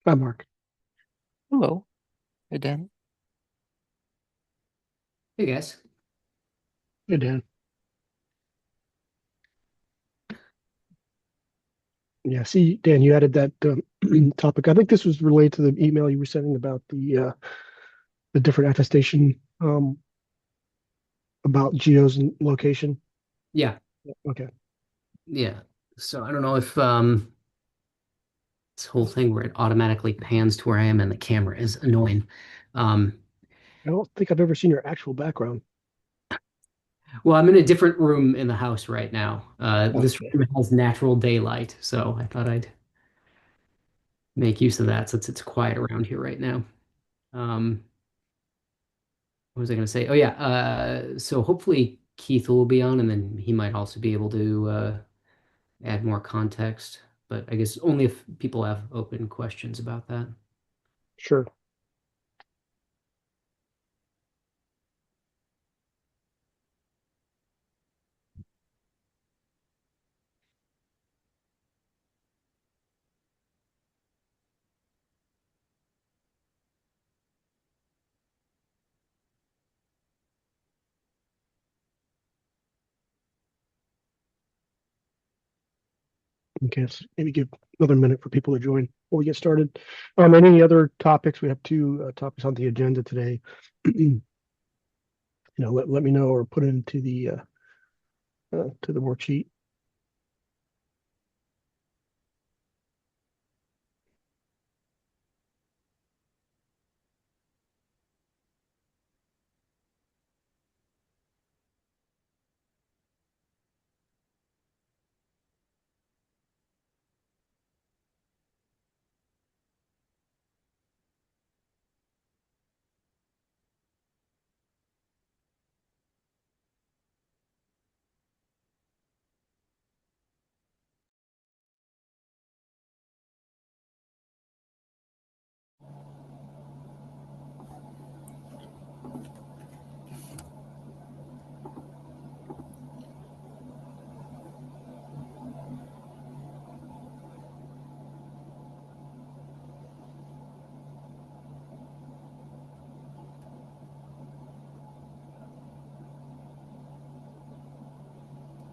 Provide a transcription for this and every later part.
Hi, Mark. Hello, hey Dan. Hey guys. Hey, Dan. Yeah, see, Dan, you added that topic. I think this was related to the email you were sending about the different attestation about geos and location. Yeah, Okay, yeah. So I don't know if this whole thing where it automatically pans to where I am and the camera is annoying. Um, I don't think I've ever seen your actual background. well, I'm in a different room in the house right now. This Okay, room has natural daylight, so I thought I'd make use of that since it's quiet around here right now. Um, what was I going to say? Oh yeah. So hopefully Keith will be on, and then he might also be able to add more context. But I guess only if people have open questions about that. sure. Okay, let's maybe give another minute for people to join before we get started. Any other topics? We have two topics on the agenda today. Let me know or put it into the to the worksheet.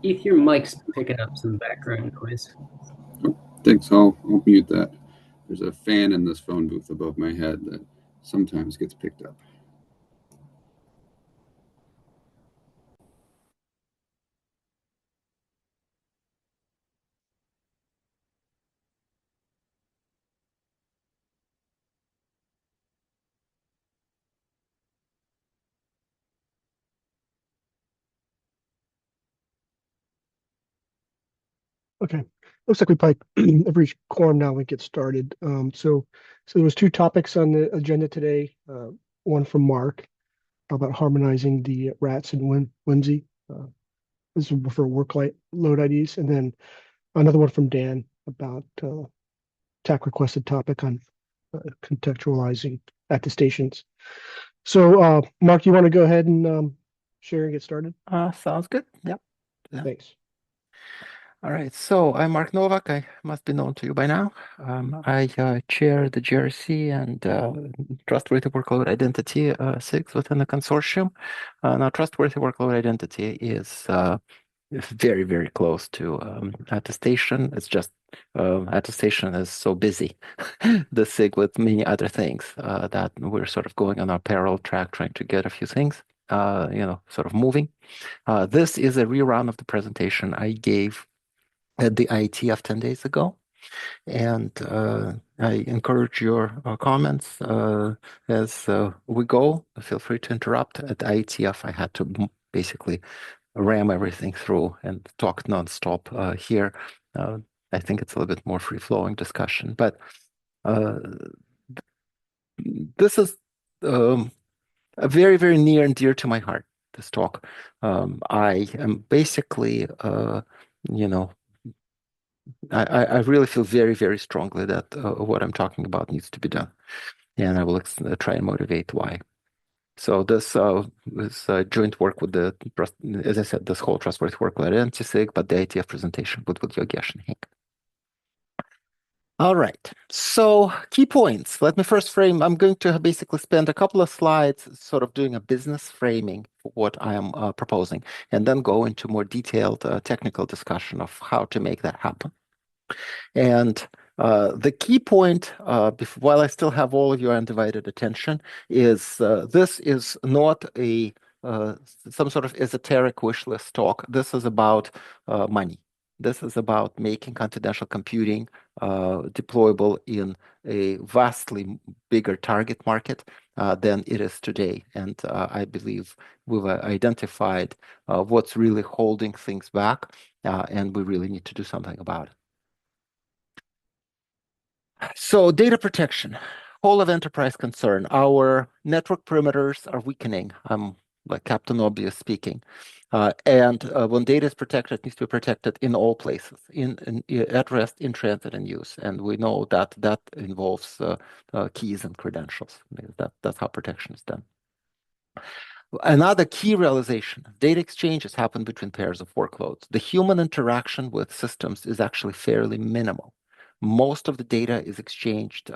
Keith, your mic's picking up some background noise. Thanks. I'll mute that. There's a fan in this phone booth above my head that sometimes gets picked up. Okay. Looks like we probably have reached quorum now. We get started. So there was two topics on the agenda today. One from Mark about harmonizing the RATs and Whimsy. This is for load IDs, and then another one from Dan about TAC requested topic on contextualizing attestations. So, Mark, you want to go ahead and share and get started? Sounds good. Yep. Yeah. Thanks. All right. So I'm Mark Novak. I must be known to you by now. I chair the GRC and Trustworthy Workload Identity SIGs within the consortium. Now, Trustworthy Workload Identity is very, very close to attestation. It's just attestation is so busy, the SIG with many other things that we're sort of going on our parallel track trying to get a few things, sort of moving. This is a rerun of the presentation I gave at the IETF 10 days ago. And I encourage your comments as we go. Feel free to interrupt. At IETF, I had to basically ram everything through and talk nonstop. Here, I think it's a little bit more free-flowing discussion. But uh, this is a very, very near and dear to my heart, this talk. I am basically, you know, I really feel very, very strongly that what I'm talking about needs to be done. And I will try and motivate why. So this is joint work with as I said, this whole trustworthy work with Identity SIG, but the ITF presentation with Yogesh and Hank. All right. So key points. Let me first frame. I'm going to basically spend a couple of slides sort of doing a business framing for what I am proposing, and then go into more detailed technical discussion of how to make that happen. And the key point, while I still have all of your undivided attention, is this is not a some sort of esoteric wish list talk. This is about money. This is about making confidential computing deployable in a vastly bigger target market than it is today. And I believe we've identified what's really holding things back, and we really need to do something about it. So data protection, whole of enterprise concern. Our network perimeters are weakening. I'm like Captain Obvious speaking. And when data is protected, it needs to be protected in all places, at rest, in transit, and use. And we know that that involves keys and credentials. That's how protection is done. Another key realization, data exchanges happen between pairs of workloads. The human interaction with systems is actually fairly minimal. Most of the data is exchanged,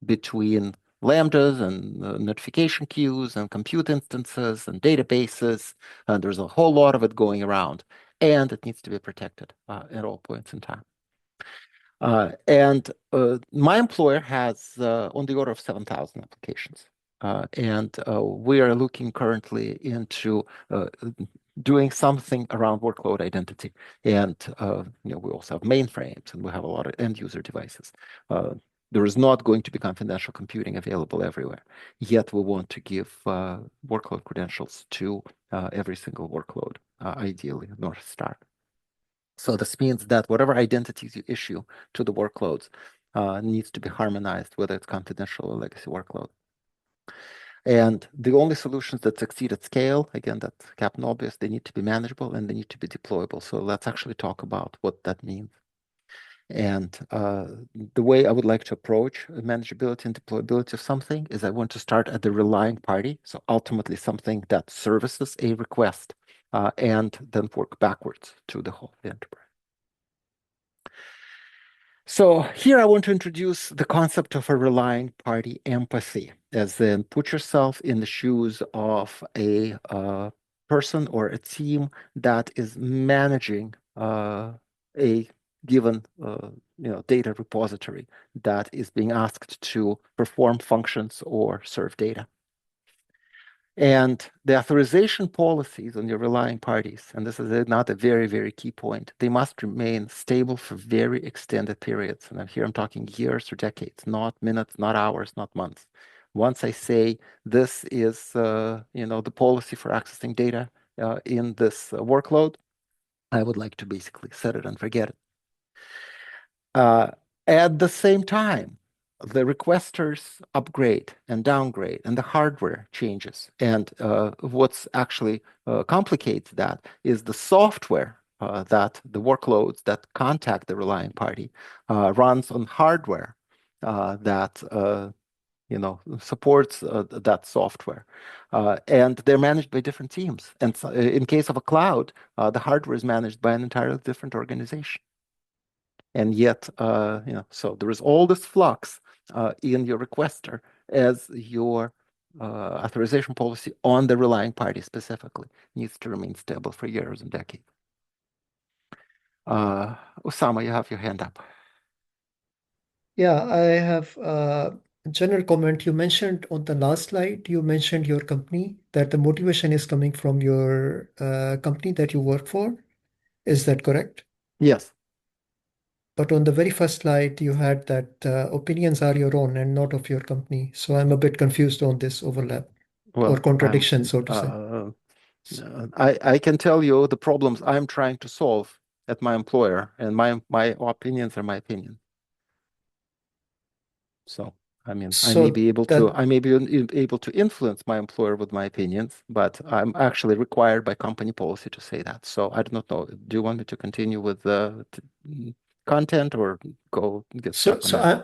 between lambdas and notification queues and compute instances and databases. And there's a whole lot of it going around, and it needs to be protected at all points in time. And my employer has on the order of 7,000 applications. And we are looking currently into doing something around workload identity. And we also have mainframes, and we have a lot of end user devices. There is not going to be confidential computing available everywhere. Yet we want to give workload credentials to every single workload, ideally North Star. So this means that whatever identities you issue to the workloads needs to be harmonized, whether it's confidential or legacy workload. And the only solutions that succeed at scale, again, that's Captain Obvious, they need to be manageable and they need to be deployable. So let's actually talk about what that means. And the way I would like to approach manageability and deployability of something is I want to start at the relying party. So ultimately something that services a request and then work backwards to the whole enterprise. So here I want to introduce the concept of a relying party empathy, as in put yourself in the shoes of a person or a team that is managing a given data repository that is being asked to perform functions or serve data. And the authorization policies on your relying parties, and this is another very, very key point, they must remain stable for very extended periods. And here I'm talking years or decades, not minutes, not hours, not months. Once I say this is, the policy for accessing data in this workload, I would like to basically set it and forget it. At the same time, the requesters upgrade and downgrade, and the hardware changes. And what's actually complicates that is the software that the workloads that contact the relying party runs on hardware that supports that software. And they're managed by different teams. And so, in case of a cloud, the hardware is managed by an entirely different organization. And yet, so there is all this flux in your requester as your authorization policy on the relying party specifically needs to remain stable for years and decades. Osama, you have your hand up. Yeah, I have a general comment. You mentioned on the last slide, you mentioned your company, that the motivation is coming from your company that you work for. Is that correct? Yes. But on the very first slide, you had that opinions are your own and not of your company. So I'm a bit confused on this overlap or Well, contradiction, so to say. I can tell you the problems I'm trying to solve at my employer, and my opinions are my opinion. So, I mean, I may So be able to influence my employer with my opinions, but I'm actually required by company policy to say that. So I do not know. Do you want me to continue with the content or go get So, stuck on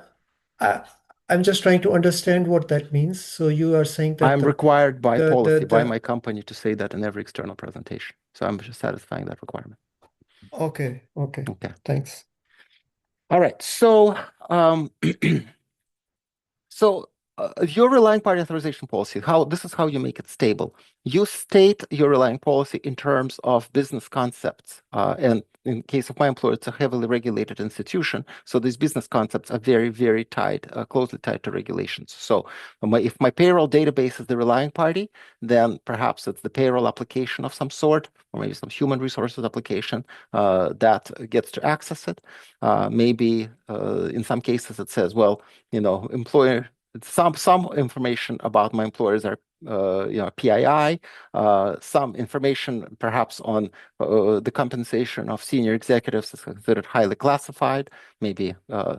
that? I'm just trying to understand what that means. So you are saying that I'm required by policy, by my the company to say that in every external presentation. So I'm just satisfying that requirement. okay, Okay. thanks. All right. So, your relying party authorization policy, this is how you make it stable. You state your relying policy in terms of business concepts. And in case of my employer, it's a heavily regulated institution. So these business concepts are very, very tied, closely tied to regulations. So if my payroll database is the relying party, then perhaps it's the payroll application of some sort, or maybe some human resources application that gets to access it. Maybe in some cases it says, well, employer, some information about my employers are PII, some information perhaps on the compensation of senior executives is considered highly classified, maybe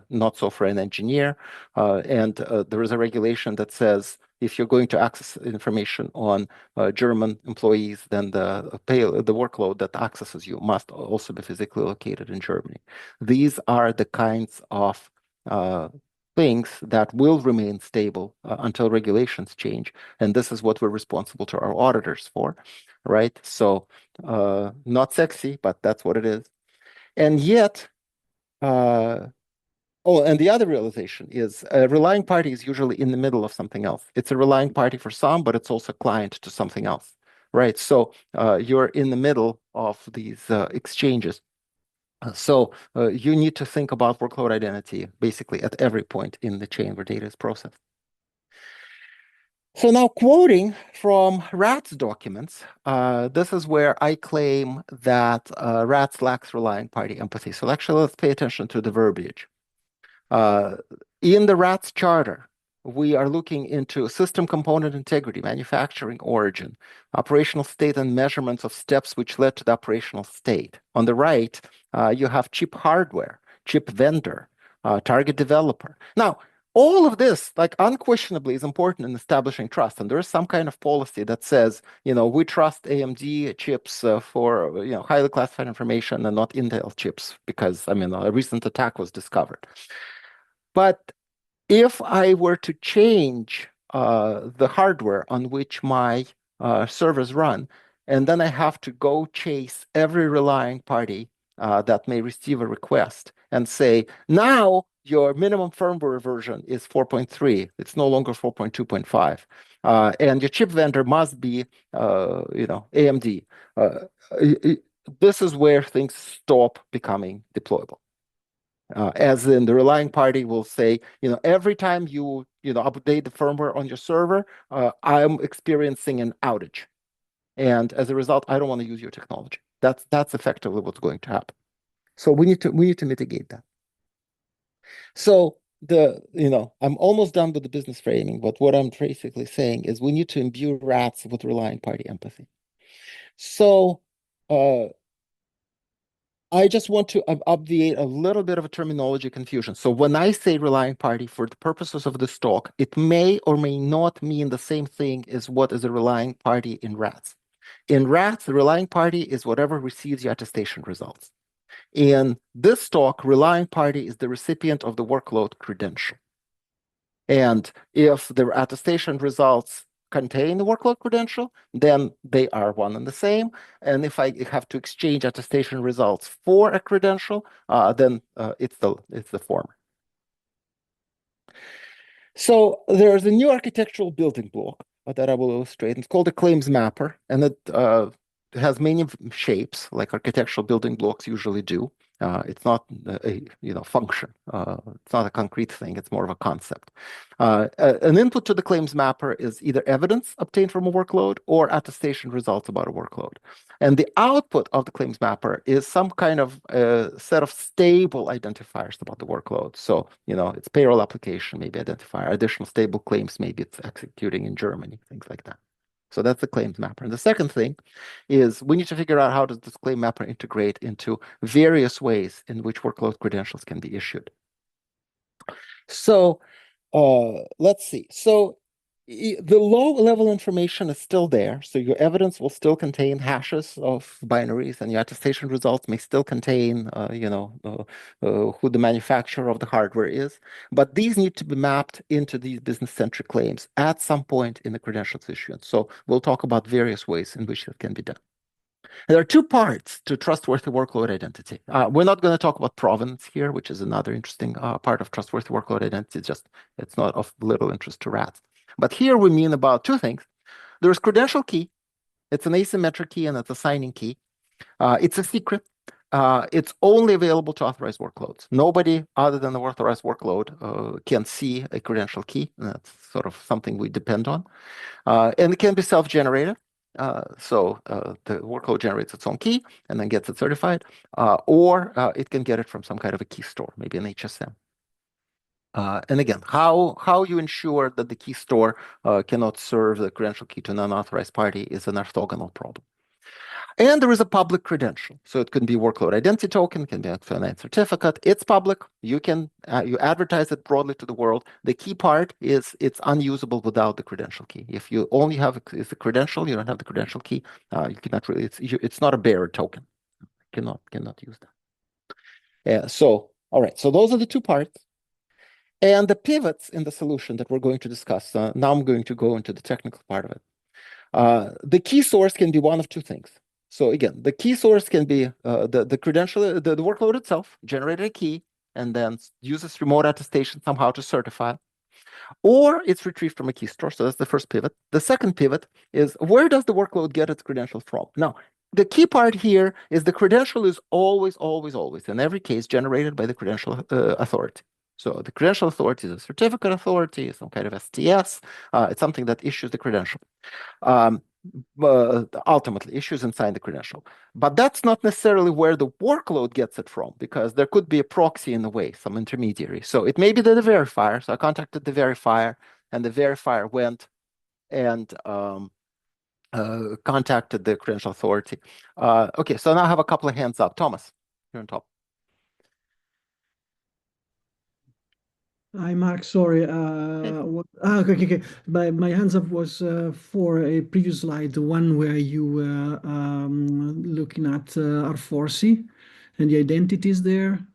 not so for an engineer. And there is a regulation that says if you're going to access information on German employees, then the workload that accesses you must also be physically located in Germany. These are the kinds of things that will remain stable until regulations change. And this is what we're responsible to our auditors for, right? So not sexy, but that's what it is. And yet, and the other realization is a relying party is usually in the middle of something else. It's a relying party for some, but it's also client to something else, right? So you're in the middle of these exchanges. So you need to think about workload identity basically at every point in the chain where data is processed. So now quoting from RATS documents, this is where I claim that RATS lacks relying party empathy. So actually, let's pay attention to the verbiage. In the RATS charter, we are looking into system component integrity, manufacturing origin, operational state and measurements of steps which led to the operational state. On the right, you have chip hardware, chip vendor, target developer. Now, all of this, like unquestionably, is important in establishing trust. And there is some kind of policy that says, we trust AMD chips for, highly classified information and not Intel chips because, a recent attack was discovered. But if I were to change the hardware on which my servers run, and then I have to go chase every relying party that may receive a request and say, now your minimum firmware version is 4.3. It's no longer 4.2.5. And your chip vendor must be, AMD. This is where things stop becoming deployable. As in the relying party will say, every time you update the firmware on your server, I'm experiencing an outage. And as a result, I don't want to use your technology. That's effectively what's going to happen. So we need to mitigate that. So I'm almost done with the business framing, but what I'm basically saying is we need to imbue RATS with relying party empathy. So I just want to obviate a little bit of a terminology confusion. So when I say relying party for the purposes of this talk, it may or may not mean the same thing as what is a relying party in RATS. In RATS, the relying party is whatever receives your attestation results. In this talk, relying party is the recipient of the workload credential. And if the attestation results contain the workload credential, then they are one and the same. And if I have to exchange attestation results for a credential, then it's the former. So there's a new architectural building block that I will illustrate. It's called a claims mapper, and it has many shapes, like architectural building blocks usually do. It's not a function. It's not a concrete thing. It's more of a concept. An input to the claims mapper is either evidence obtained from a workload or attestation results about a workload. And the output of the claims mapper is some kind of set of stable identifiers about the workload. So, it's payroll application, maybe identifier, additional stable claims, maybe it's executing in Germany, things like that. So that's the claims mapper. And the second thing is we need to figure out how does this claim mapper integrate into various ways in which workload credentials can be issued. So let's see. So the low-level information is still there. So your evidence will still contain hashes of binaries, and your attestation results may still contain, who the manufacturer of the hardware is. But these need to be mapped into these business-centric claims at some point in the credentials issuance. So we'll talk about various ways in which that can be done. There are two parts to trustworthy workload identity. We're not going to talk about provenance here, which is another interesting part of trustworthy workload identity. It's not of little interest to rats. But here we mean about two things. There's credential key. It's an asymmetric key and it's a signing key. It's a secret. It's only available to authorized workloads. Nobody other than the authorized workload can see a credential key. That's sort of something we depend on. And it can be self-generated. So the workload generates its own key and then gets it certified, or it can get it from some kind of a key store, maybe an HSM. And again, how you ensure that the key store cannot serve the credential key to a non-authorized party is an orthogonal problem. And there is a public credential. So it can be workload identity token, can be a finite certificate. It's public. You can you advertise it broadly to the world. The key part is it's unusable without the credential key. If you only have the credential, you don't have the credential key. You cannot really. It's not a bearer token. Cannot use that. Yeah. So all right. So those are the two parts. And the pivots in the solution that we're going to discuss. Now I'm going to go into the technical part of it. The key source can be one of two things. So again, the key source can be the credential, the workload itself, generated a key, and then uses remote attestation somehow to certify. Or it's retrieved from a key store. So that's the first pivot. The second pivot is where does the workload get its credentials from? Now, the key part here is the credential is always, in every case, generated by the credential authority. So the credential authority is a certificate authority, some kind of STS. It's something that issues the credential. Ultimately issues and sign the credential. But that's not necessarily where the workload gets it from, because there could be a proxy in the way, some intermediary. So it may be the verifier. So I contacted the verifier, and the verifier went and contacted the credential authority. Okay, so now I have a couple of hands up. Thomas, you're on top. Hi, Mark. Sorry. Okay. My hands up was for a previous slide, the one where you were looking at R4C and the identities there.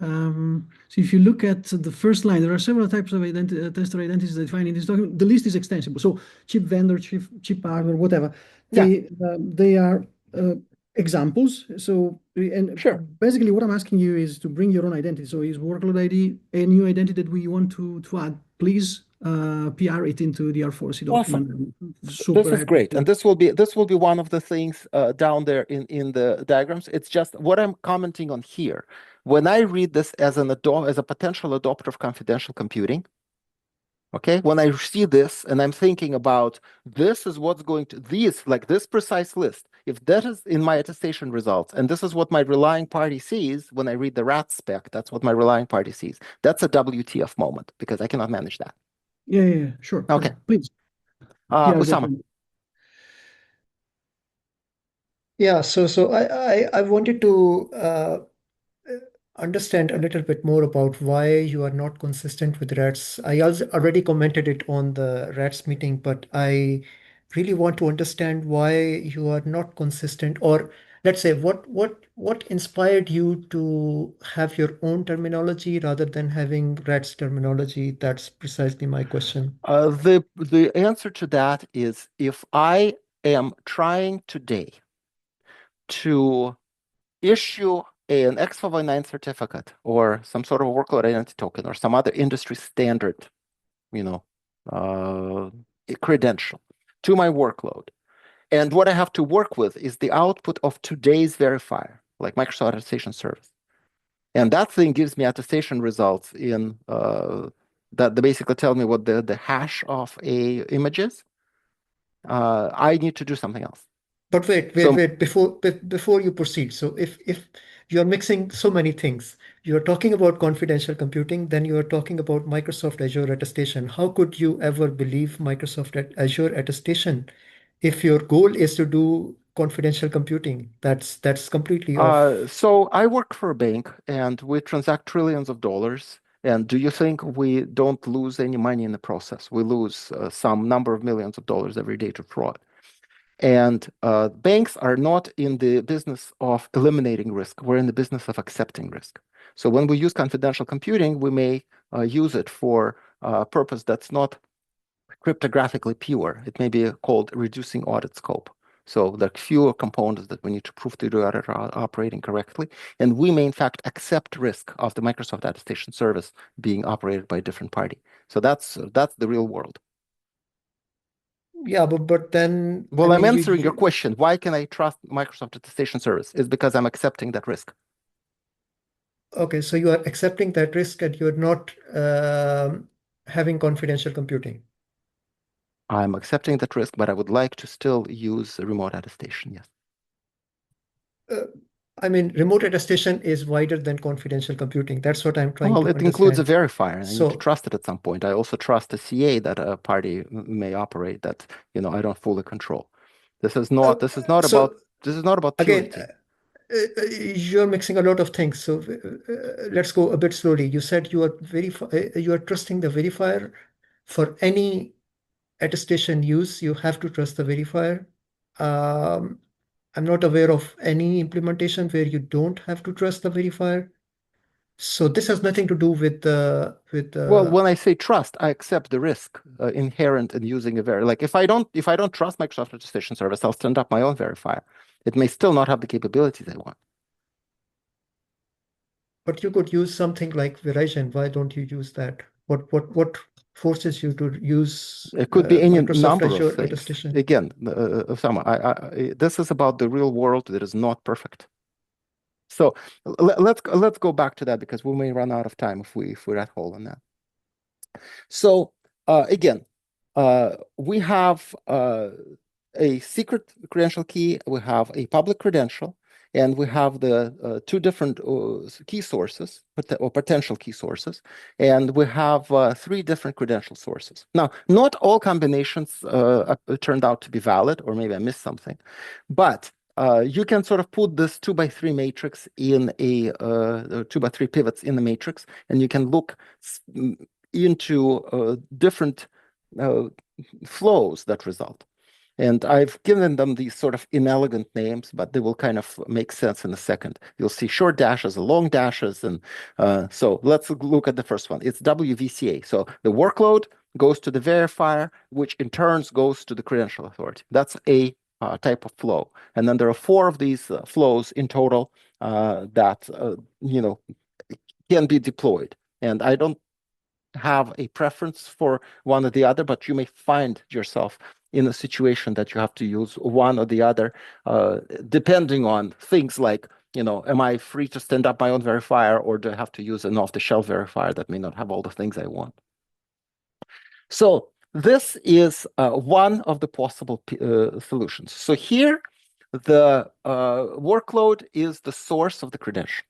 So if you look at the first line, there are several types of tester identities that define in this document. The list is extensible. So chip vendor, chip partner, whatever. They are examples. So Sure. Basically what I'm asking you is to bring your own identity. So is workload ID a new identity that we want to add? Please PR it into the R4C document. Awesome. This is great, and this will be one of the things down there in the diagrams. It's just what I'm commenting on here. When I read this as a potential adopter of confidential computing, okay, when I see this and I'm thinking about this is what's going to this precise list. If that is in my attestation results, and this is what my relying party sees when I read the RAT spec, that's what my relying party sees. That's a WTF moment because I cannot manage that. Yeah, sure. Okay, please. Usama. Yeah, so I wanted to understand a little bit more about why you are not consistent with RATs. I also already commented it on the RATs meeting, but I really want to understand why you are not consistent, or let's say what inspired you to have your own terminology rather than having RATs terminology. That's precisely my question. The answer to that is if I am trying today to issue an X509 certificate or some sort of workload identity token or some other industry standard, credential to my workload. And what I have to work with is the output of today's verifier, like Microsoft Attestation Service. And that thing gives me attestation results in that they basically tell me what the hash of a image is. I need to do something else. But wait, before you proceed. So if you're mixing so many things, you're talking about confidential computing, then you're talking about Microsoft Azure Attestation. How could you ever believe Microsoft Azure Attestation if your goal is to do confidential computing? That's completely off. So I work for a bank and we transact trillions of dollars. And do you think we don't lose any money in the process? We lose some number of millions of dollars every day to fraud. And banks are not in the business of eliminating risk. We're in the business of accepting risk. So when we use confidential computing, we may use it for a purpose that's not cryptographically pure. It may be called reducing audit scope. So there are fewer components that we need to prove to the other are operating correctly. And we may, in fact, accept risk of the Microsoft Attestation Service being operated by a different party. So that's the real world. Yeah, but then Well, I'm you, answering your question. Why can I trust Microsoft Attestation Service? Is because I'm accepting that risk. okay, so you are accepting that risk and you're not having confidential computing. I'm accepting that risk, but I would like to still use remote attestation, yes. I mean, remote attestation is wider than confidential computing. That's what I'm trying Well, to it includes a understand. verifier, and I need to So, trust it at some point. I also trust a CA that a party may operate that, I don't fully control. This is not so about again, purity. you're mixing a lot of things. So let's go a bit slowly. You said you are trusting the verifier for any attestation use. You have to trust the verifier. Um, I'm not aware of any implementation where you don't have to trust the verifier. So this has nothing to do with Well, when I say trust, I accept the risk inherent in using a like if I don't trust Microsoft Attestation Service, I'll stand up my own verifier. It may still not have the capabilities I want. but you could use something like Verizon. Why don't you use that? What forces you to use It could be any Microsoft number of Azure things. attestation? Again, Osama, this is about the real world that is not perfect. So let's go back to that because we may run out of time if we rat hole on that. So again, we have a secret credential key, we have a public credential, and we have the two different key sources or potential key sources, and we have three different credential sources. Now, not all combinations turned out to be valid, or maybe I missed something, but you can sort of put this 2x3 matrix in a 2x3 pivots in the matrix, and you can look into different flows that result. And I've given them these sort of inelegant names, but they will kind of make sense in a second. You'll see short dashes and long dashes. And so let's look at the first one. It's WVCA. So the workload goes to the verifier, which in turn goes to the credential authority. That's a type of flow. And then there are four of these flows in total that, can be deployed. And I don't have a preference for one or the other, but you may find yourself in a situation that you have to use one or the other, depending on things like, am I free to stand up my own verifier, or do I have to use an off-the-shelf verifier that may not have all the things I want? So this is one of the possible solutions. So here, the workload is the source of the credential.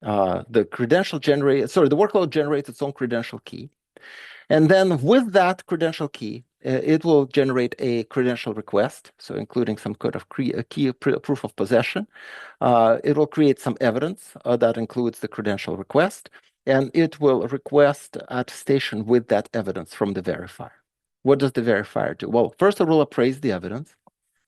The workload generates its own credential key. And then with that credential key, it will generate a credential request, so including some kind of key proof of possession. It will create some evidence that includes the credential request, and it will request attestation with that evidence from the verifier. What does the verifier do? Well, first it will appraise the evidence,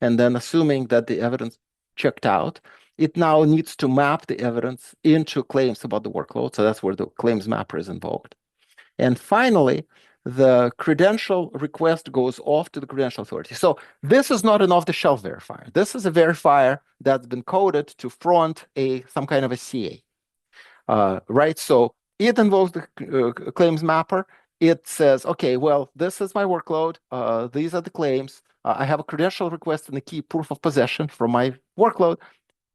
and then assuming that the evidence checked out, it now needs to map the evidence into claims about the workload. So that's where the claims mapper is invoked. And finally, the credential request goes off to the credential authority. So this is not an off-the-shelf verifier. This is a verifier that's been coded to front some kind of a CA, right? So it invokes the claims mapper. It says, okay, well, this is my workload. These are the claims. I have a credential request and a key proof of possession from my workload.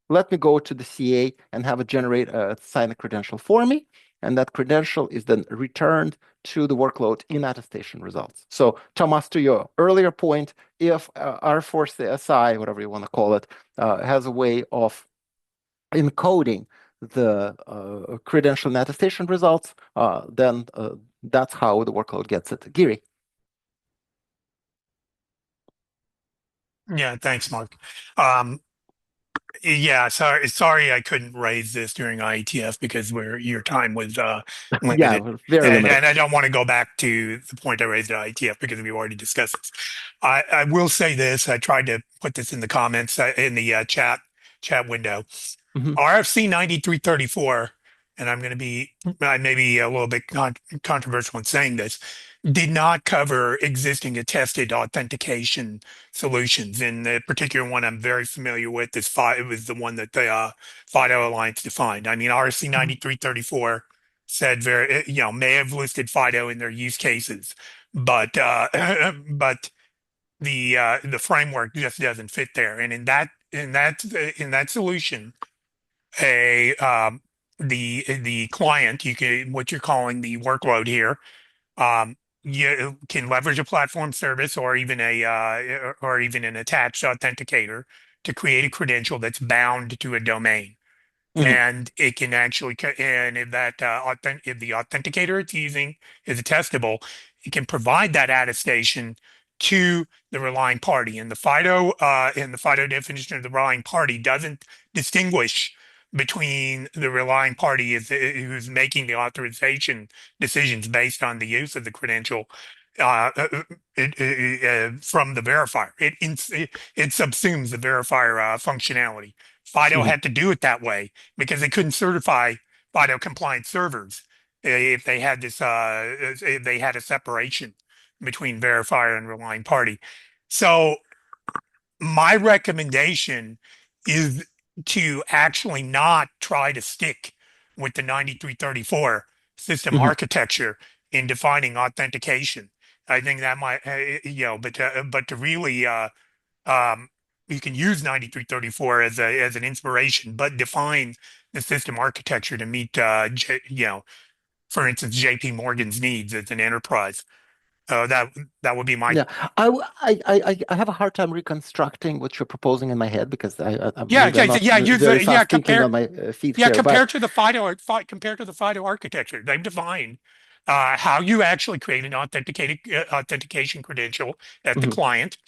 Let me go to the CA and have it sign a credential for me. And that credential is then returned to the workload in attestation results. So Thomas, to your earlier point, if R4CSI, whatever you want to call it, has a way of encoding the credential and attestation results, then that's how the workload gets it. Giri. Yeah, thanks, Mark. Yeah, sorry I couldn't raise this during IETF because your time was limited. Yeah, very limited. And I don't want to go back to the point I raised at IETF because we've already discussed this. I will say this. I tried to put this in the comments in the chat window. RFC 9334, and I'm going to be I may be a little bit controversial in saying this, did not cover existing attested authentication solutions. And the particular one I'm very familiar with is it was the one that the FIDO Alliance defined. I mean, RC 9334 said may have listed FIDO in their use cases, but but the framework just doesn't fit there. And in that solution, a the client, what you're calling the workload here, you can leverage a platform service or even or even an attached authenticator to create a credential that's bound to a domain. And it can actually, and if if the authenticator it's using is attestable, it can provide that attestation to the relying party. And the FIDO definition of the relying party doesn't distinguish between the relying party who's making the authorization decisions based on the use of the credential from the verifier. It subsumes the verifier functionality. FIDO had to do it that way because they couldn't certify FIDO compliant servers if they had if they had a separation between verifier and relying party. So my recommendation is to actually not try to stick with the 9334 system architecture in defining authentication. I think that might, but to really, you can use 9334 as an inspiration, but define the system architecture to meet, for instance, JP Morgan's needs as an enterprise. That would be my Yeah, I have a hard time reconstructing what you're proposing in my head because yeah, maybe I'm not very fast thinking on my feet here. compared to the FIDO architecture, they've defined how you actually create an authentication credential at the client,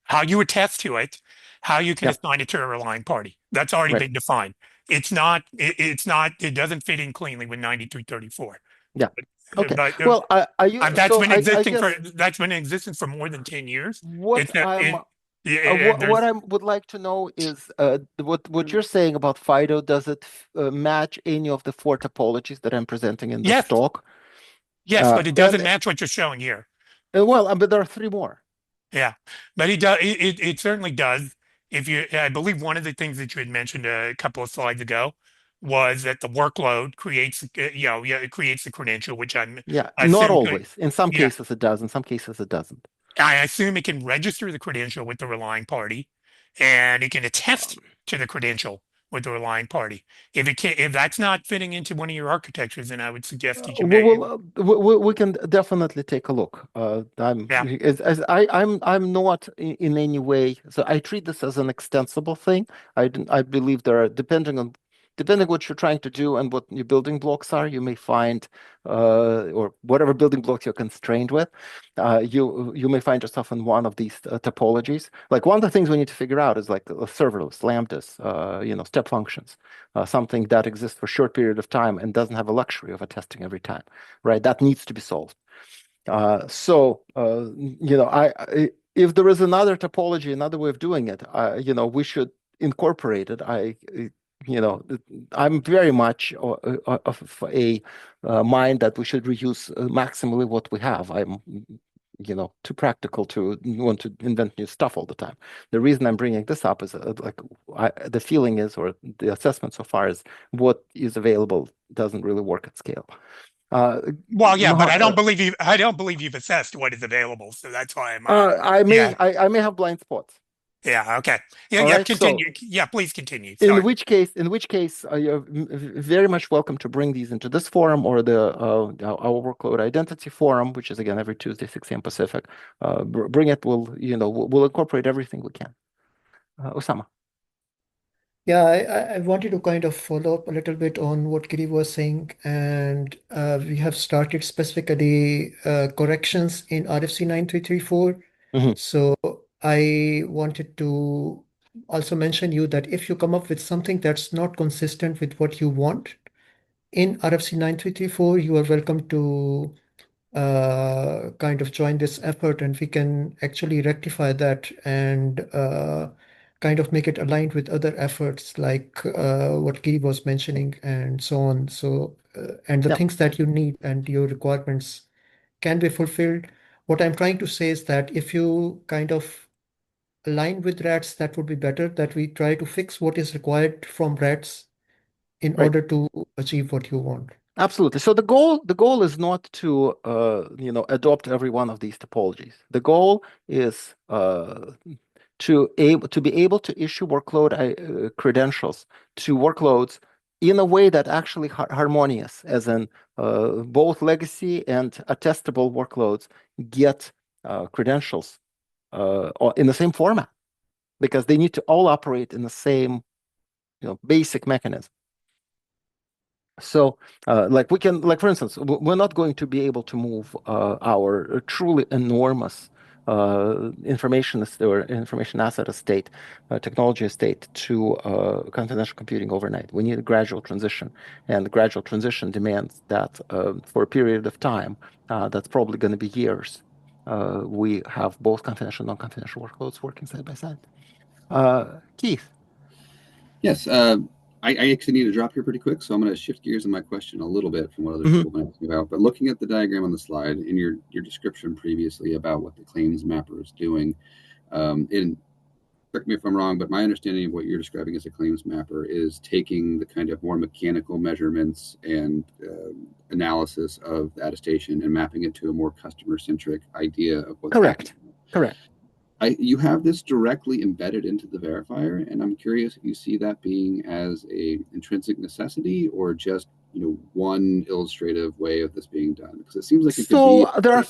how you attest to it, how you can assign it to a relying party. That's already been defined. It doesn't fit in cleanly with 9334. Yeah. Okay. But, Well, that's been in existence for more than 10 years. What I would like to know is what you're saying about FIDO. Does it match any of the 4 topologies that I'm presenting in this talk? Yes, but it doesn't match what you're showing here. Well, but there are 3 more. Yeah, but it certainly does. I believe one of the things that you had mentioned a couple of slides ago was that the workload creates, it creates the credential, which I not always. In some cases it does. In some cases it doesn't. I assume it can register the credential with the relying party, and it can attest to the credential with the relying party. If that's not fitting into one of your architectures, then I would suggest that you we can definitely take a look. I'm not in any way. So I treat this as an extensible thing. I believe there are, depending what you're trying to do and what your building blocks are, you may find, or whatever building blocks you're constrained with, you may find yourself in one of these topologies. Like one of the things we need to figure out is like serverless, lambdas, step functions, something that exists for a short period of time and doesn't have a luxury of attesting every time, right? That needs to be solved. If there is another topology, another way of doing it, we should incorporate it. I'm very much of a mind that we should reuse maximally what we have. I'm, too practical to want to invent new stuff all the time. The reason I'm bringing this up is the feeling is, or the assessment so far is, what is available doesn't really work at scale. But I don't believe you've assessed what is available, so that's why I'm. I may have blind spots. Yeah. Okay. Continue. Please continue. Sorry. In which case, you're very much welcome to bring these into this forum or our workload identity forum, which is again every Tuesday, 6 a.m. Pacific. Bring it. We'll incorporate everything we can. Osama. Yeah, I wanted to kind of follow up a little bit on what Giri was saying, and we have started specifically corrections in RFC 9334. So I wanted to also mention you that if you come up with something that's not consistent with what you want in RFC 9334, you are welcome to kind of join this effort, and we can actually rectify that and kind of make it aligned with other efforts like what Giri was mentioning and so on. So, and the things that you need and your requirements can be fulfilled. What I'm trying to say is that if you kind of align with rats, that would be better, that we try to fix what is required from rats in Right. order to achieve what you want. Absolutely. So the goal is not to adopt every one of these topologies. The goal is to be able to issue workload credentials to workloads in a way that actually harmonious, as in both legacy and attestable workloads get credentials in the same format, because they need to all operate in the same basic mechanism. So, for instance, we're not going to be able to move our truly enormous information asset estate, technology estate to confidential computing overnight. We need a gradual transition, and the gradual transition demands that for a period of time, that's probably going to be years, we have both confidential and non-confidential workloads working side by side. Keith. Yes, I actually need to drop here pretty quick, so I'm going to shift gears in my question a little bit from what other Mhm. people have been asking about. But looking at the diagram on the slide and your description previously about what the claims mapper is doing, and correct me if I'm wrong, but my understanding of what you're describing as a claims mapper is taking the kind of more mechanical measurements and analysis of the attestation and mapping it to a more customer-centric idea of what's Correct. happening. Correct. You have this directly embedded into the verifier, and I'm curious if you see that being as a intrinsic necessity or just one illustrative way of this being done, because it seems like it could be So there are.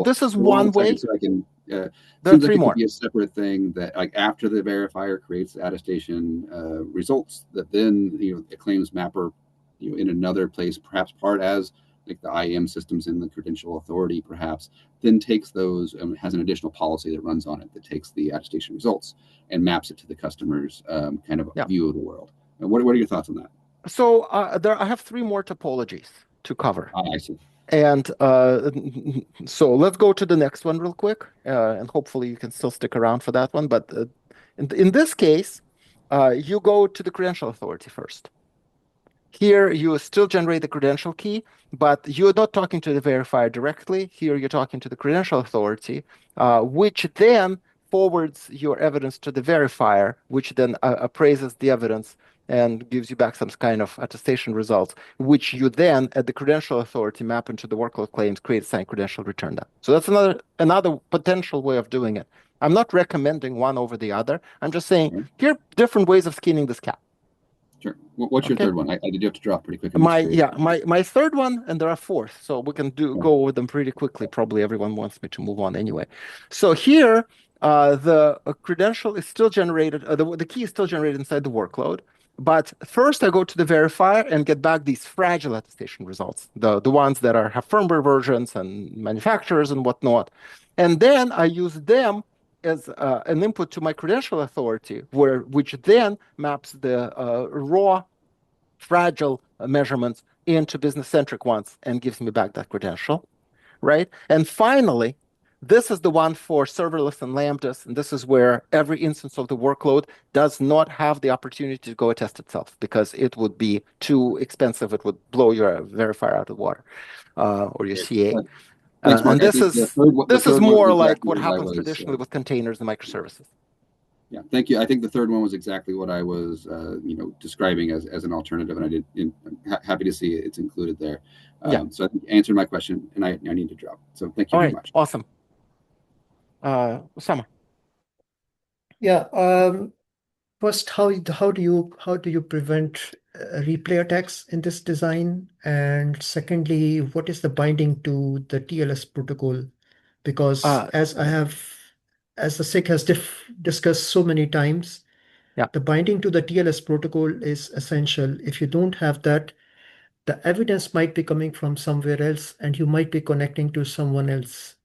This is one way. so I can. There are Seems like three it more. could be a separate thing that, like, after the verifier creates the attestation results, that then the claims mapper, in another place, perhaps part as like the IAM systems in the credential authority, perhaps then takes those and has an additional policy that runs on it that takes the attestation results and maps it to the customer's kind of Yeah. view of the world. And what are your thoughts on that? So I have three more topologies to cover. I see. And so let's go to the next one real quick, and hopefully you can still stick around for that one. But in this case, you go to the credential authority first. Here, you still generate the credential key, but you're not talking to the verifier directly. Here, you're talking to the credential authority, which then forwards your evidence to the verifier, which then appraises the evidence and gives you back some kind of attestation results, which you then, at the credential authority, map into the workload claims, create a signed credential, return that. So that's another potential way of doing it. I'm not recommending one over the other. I'm just saying here are different ways of skinning this cat. Sure. What's your Okay. third one? I did have to drop pretty quick. My third one, and there are fourth, so we can go over them pretty quickly. Probably everyone wants me to move on anyway. So here, the credential is still generated. The key is still generated inside the workload. But first, I go to the verifier and get back these fragile attestation results, the ones that have firmware versions and manufacturers and whatnot, and then I use them as an input to my credential authority, which then maps the raw fragile measurements into business-centric ones and gives me back that credential, right? And finally, this is the one for serverless and Lambdas, and this is where every instance of the workload does not have the opportunity to go attest itself because it would be too expensive. It would blow your verifier out of the water, or your CA. Thanks, Mark. And this is more like what happens traditionally with containers and microservices. Yeah, thank you. I think the third one was exactly what I was, describing as an alternative, and I'm happy to see it's included there. So I think you answered my question, and I need to drop. So thank you very much. Awesome. Osama. Yeah. First, how do you prevent replay attacks in this design? And secondly, what is the binding to the TLS protocol? Because as the SIG has discussed so many times, the binding to the TLS protocol is essential. If you don't have that, the evidence might be coming from somewhere else, and you might be connecting to someone else.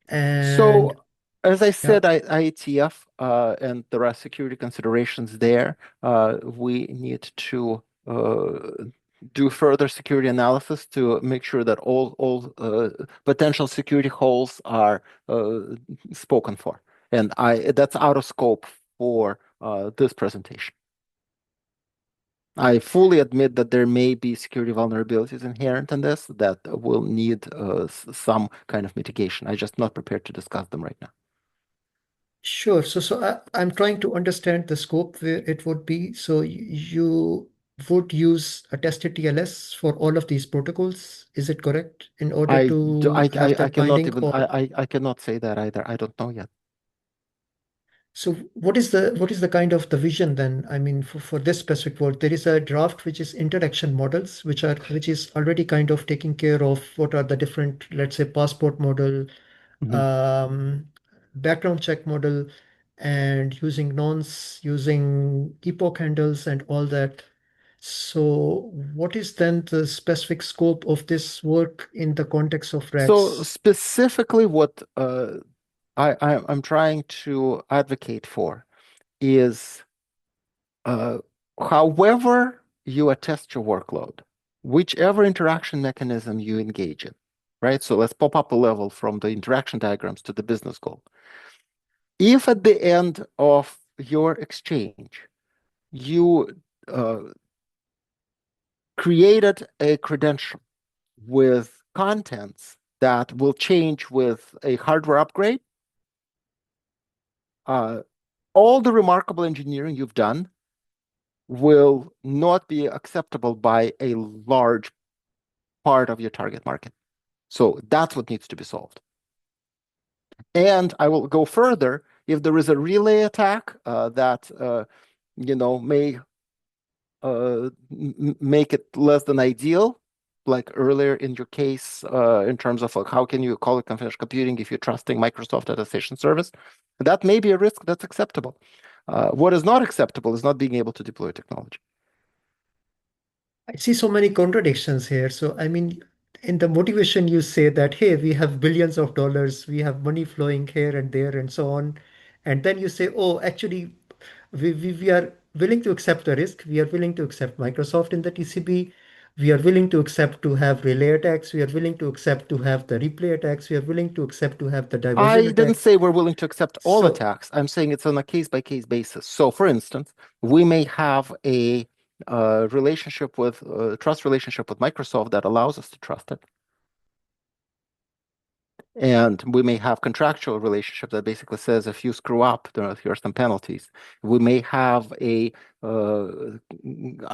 And so, as I said, IETF, and there are security considerations there. We need to do further security analysis to make sure that all potential security holes are spoken for, and that's out of scope for this presentation. I fully admit that there may be security vulnerabilities inherent in this that will need some kind of mitigation. I'm just not prepared to discuss them right now. Sure. I'm trying to understand the scope where it would be. So you would use a tested TLS for all of these protocols. Is it correct? In order to have I that cannot binding, even or I cannot say that either. I don't know yet. so what is the kind of the vision then? I mean, for this specific work, there is a draft which is interaction models, which is already kind of taking care of what are the different, let's say, passport model, Mhm. um, background check model, and using nonce, using epoch handles and all that. So what is then the specific scope of this work in the context of So rats? specifically, what I'm trying to advocate for is however you attest your workload, whichever interaction mechanism you engage in, right? So let's pop up a level from the interaction diagrams to the business goal. If at the end of your exchange, you created a credential with contents that will change with a hardware upgrade, all the remarkable engineering you've done will not be acceptable by a large part of your target market. So that's what needs to be solved. And I will go further. If there is a relay attack that may make it less than ideal, like earlier in your case, in terms of like how can you call it confidential computing if you're trusting Microsoft Attestation Service, that may be a risk that's acceptable. What is not acceptable is not being able to deploy technology. I see so many contradictions here. So, I mean, in the motivation, you say that, hey, we have billions of dollars, we have money flowing here and there, and so on. And then you say, oh, actually, we are willing to accept the risk. We are willing to accept Microsoft in the TCP. We are willing to accept to have relay attacks. We are willing to accept to have the replay attacks. We are willing to accept to have the diversion I didn't attacks. say we're willing to accept all So attacks. I'm saying it's on a case-by-case basis. So, for instance, we may have a trust relationship with Microsoft that allows us to trust it. And we may have contractual relationship that basically says if you screw up, here are some penalties. We may have a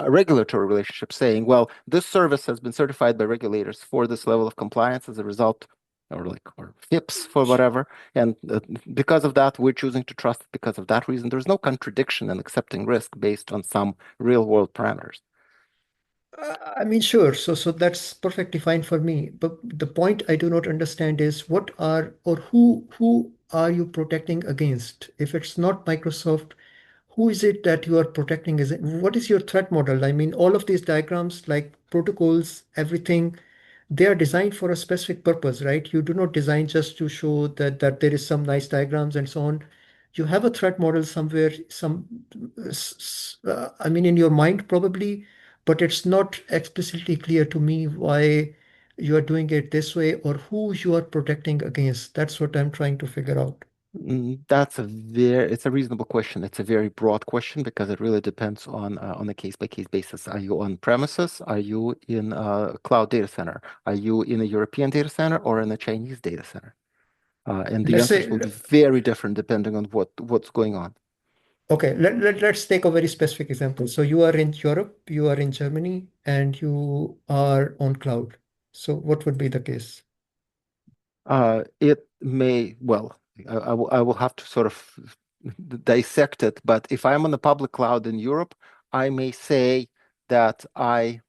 regulatory relationship saying, well, this service has been certified by regulators for this level of compliance as a result, or FIPS for whatever. And because of that, we're choosing to trust it because of that reason. There's no contradiction in accepting risk based on some real world parameters. I mean, sure. So that's perfectly fine for me. But the point I do not understand is what are or who are you protecting against? If it's not Microsoft, who is it that you are protecting? Is it what is your threat model? I mean, all of these diagrams, like protocols, everything, they are designed for a specific purpose, right? You do not design just to show that there is some nice diagrams and so on. You have a threat model somewhere, I mean, in your mind probably, but it's not explicitly clear to me why you are doing it this way or who you are protecting against. That's what I'm trying to figure out. It's a reasonable question. It's a very broad question because it really depends on a case-by-case basis. Are you on premises? Are you in a cloud data center? Are you in a European data center or in a Chinese data center? And the Let's answers say, will be very different depending on what's going on. okay, let's take a very specific example. So you are in Europe, you are in Germany, and you are on cloud. So what would be the case? It may, well, I will have to sort of dissect it, but if I'm on the public cloud in Europe, I may say that I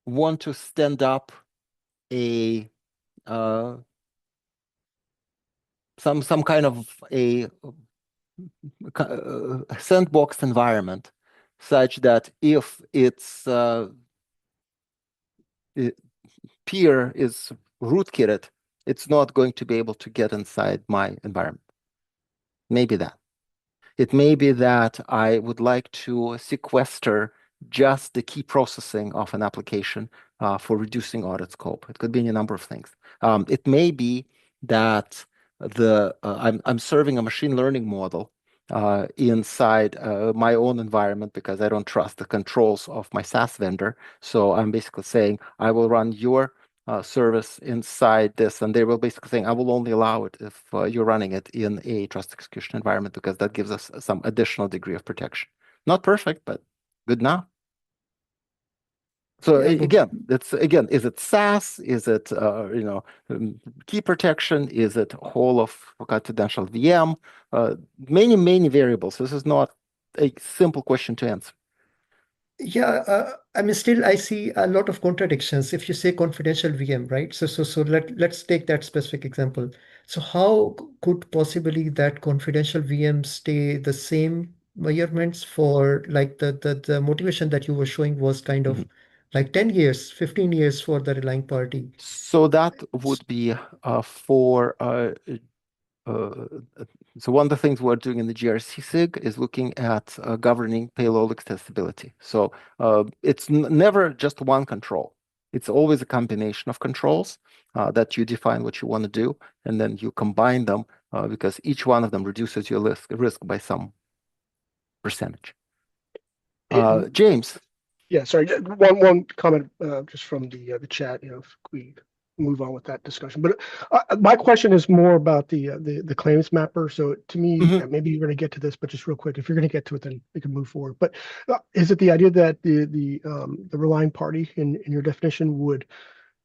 want to stand up a some kind of a sandbox environment such that if its peer is rootkitted, it's not going to be able to get inside my environment. Maybe that. It may be that I would like to sequester just the key processing of an application for reducing audit scope. It could be any number of things. It may be that I'm serving a machine learning model inside my own environment because I don't trust the controls of my SaaS vendor. So I'm basically saying I will run your service inside this, and they will basically saying I will only allow it if you're running it in a trust execution environment because that gives us some additional degree of protection. Not perfect, but good now. So Yeah, again, is it SaaS? Is it key protection? Is it whole of confidential VM? Many variables. This is not a simple question to answer. Yeah, I mean, still I see a lot of contradictions. If you say confidential VM, right? So let's take that specific example. So how could possibly that confidential VM stay the same measurements for like the motivation that you were showing was kind of like 10 years, 15 years for the relying party. So that would be for uh, so one of the things we're doing in the GRC SIG is looking at governing payload accessibility. So it's never just one control. It's always a combination of controls that you define what you want to do, and then you combine them because each one of them reduces your risk by some percentage. James. Yeah, sorry. One comment just from the chat. If we move on with that discussion, but my question is more about the claims mapper. So to me, yeah, maybe you're going to get to this, but just real quick, if you're going to get to it, then we can move forward. But is it the idea that the relying party in your definition would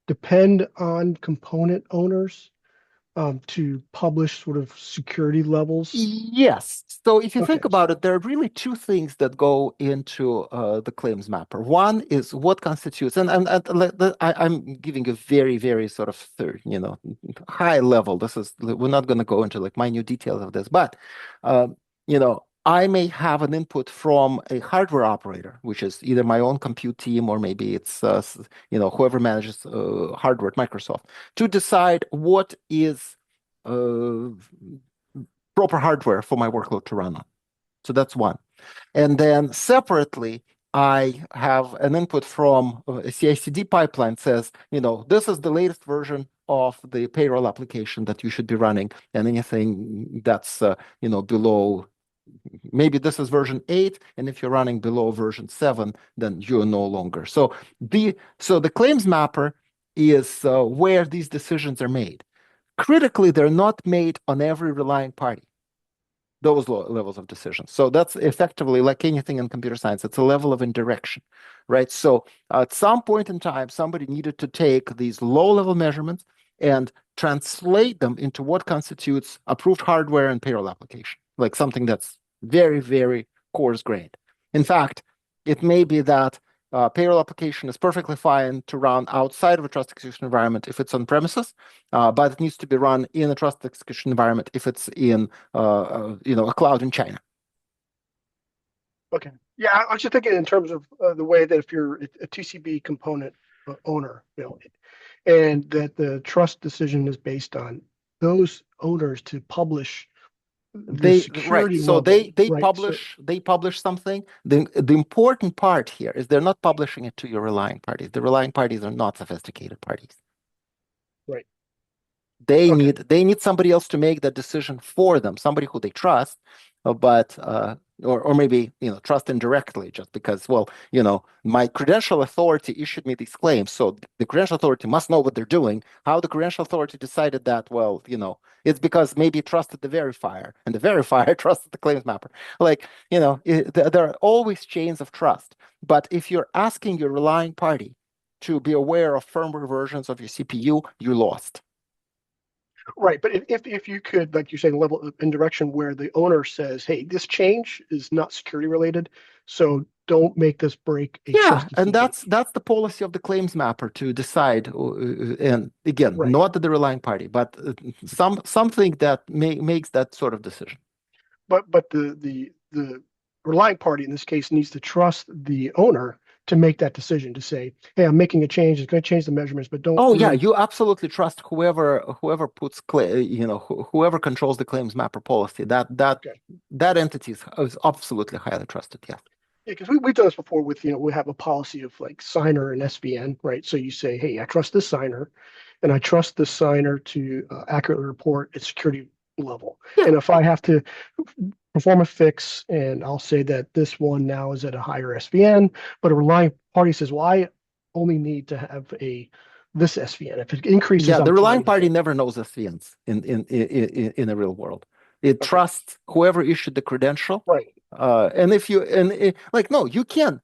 depend on component owners to publish sort of security levels? Yes. So if you think Okay. about it, there are really two things that go into the claims mapper. One is what constitutes, and I'm giving a very sort of high level. We're not going to go into like minute details of this, but I may have an input from a hardware operator, which is either my own compute team or maybe it's whoever manages hardware at Microsoft, to decide what is proper hardware for my workload to run on. So that's one. And then separately, I have an input from a CI/CD pipeline says, this is the latest version of the payroll application that you should be running, and anything that's below, maybe this is version 8, and if you're running below version 7, then you're no longer. So the claims mapper is where these decisions are made. Critically, they're not made on every relying party, those levels of decisions. So that's effectively like anything in computer science. It's a level of indirection, right? So at some point in time, somebody needed to take these low-level measurements and translate them into what constitutes approved hardware and payroll application, like something that's very coarse-grained. In fact, it may be that payroll application is perfectly fine to run outside of a trust execution environment if it's on premises, but it needs to be run in a trust execution environment if it's in a cloud in China. Okay. Yeah, I was just thinking in terms of the way that if you're a TCB component owner, and that the trust decision is based on those owners to publish the security so level, they right? publish something. The important part here is they're not publishing it to your relying parties. The relying parties are not sophisticated parties. Right. They need somebody else to make that decision for them, somebody who they trust, but or maybe trust indirectly, just because my credential authority issued me these claims, so the credential authority must know what they're doing. How the credential authority decided that? Well, it's because maybe it trusted the verifier, and the verifier trusted the claims mapper. There are always chains of trust. But if you're asking your relying party to be aware of firmware versions of your CPU, you lost. Right, but if you could, like you say, level of indirection where the owner says, "Hey, this change is not security related, so don't make this break a trust and decision." that's the policy of the claims mapper to decide. And again, Right. not the relying party, but something that makes that sort of decision. But the relying party in this case needs to trust the owner to make that decision to say, "Hey, I'm making a change. It's going to change the measurements, but don't." Oh yeah, you absolutely trust whoever puts whoever controls the claims mapper policy. That entity is absolutely highly trusted. Yes. Yeah, because we've done this before with, we have a policy of like signer and SVN, right? So you say, hey, I trust this signer, and I trust this signer to accurately report its security level. Yeah. And if I have to perform a fix and I'll say that this one now is at a higher SVN, but a relying party says, well, I only need to have this SVN. If it increases, Yeah, the I'm relying fine. party never knows SVNs in the real world. It Okay. trusts whoever issued the credential. Right. And if you like, no, you can